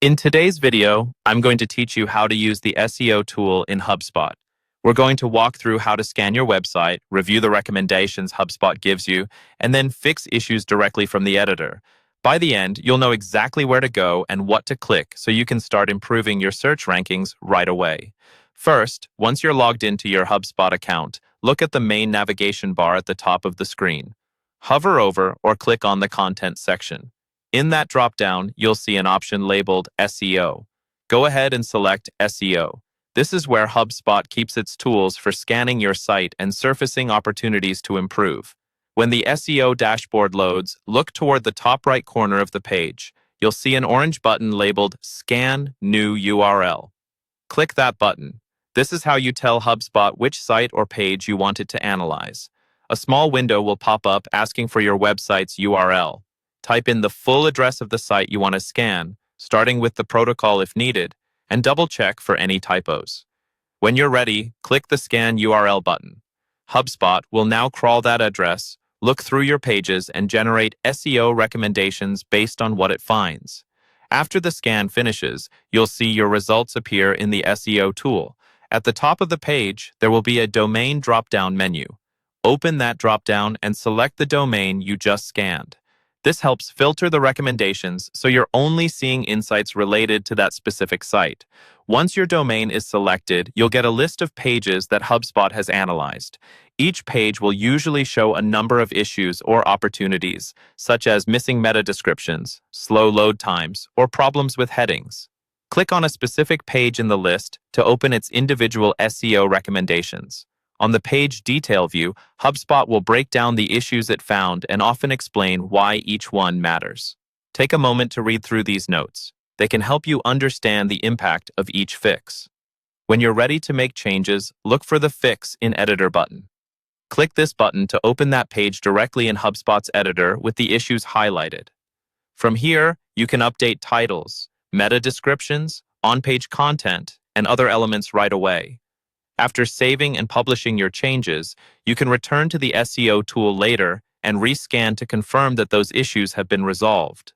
In today's video, I'm going to teach you how to use the SEO tool in Hubspot. We're going to walk through how to scan your website, review the recommendations HubSpot gives you, and then fix issues directly from the editor. By the end, you'll know exactly where to go and what to click so you can start improving your search rankings right away. First, once you're logged into your HubSpot account, look at the main navigation bar at the top of the screen. Hover over or click on the Content section. In that drop-down, you'll see an option labeled SEO. Go ahead and select SEO. This is where HubSpot keeps its tools for scanning your site and surfacing opportunities to improve. When the SEO dashboard loads, look toward the top right corner of the page. You'll see an orange button labeled Scan New URL. Click that button. This is how you tell HubSpot which site or page you want it to analyze. A small window will pop up asking for your website's URL. Type in the full address of the site you want to scan, starting with the protocol if needed, and double-check for any typos. When you're ready, click the Scan URL button. HubSpot will now crawl that address, look through your pages, and generate SEO recommendations based on what it finds. After the scan finishes, you'll see your results appear in the SEO tool. At the top of the page, there will be a domain drop-down menu. Open that drop-down and select the domain you just scanned. This helps filter the recommendations so you're only seeing insights related to that specific site. Once your domain is selected, you'll get a list of pages that HubSpot has analyzed. Each page will usually show a number of issues or opportunities, such as missing meta descriptions, slow load times, or problems with headings. Click on a specific page in the list to open its individual SEO recommendations. On the page detail view, HubSpot will break down the issues it found and often explain why each one matters. Take a moment to read through these notes. They can help you understand the impact of each fix. When you're ready to make changes, look for the Fix in Editor button. Click this button to open that page directly in HubSpot's editor with the issues highlighted. From here, you can update titles, meta descriptions, on-page content, and other elements right away. After saving and publishing your changes, you can return to the SEO tool later and rescan to confirm that those issues have been resolved.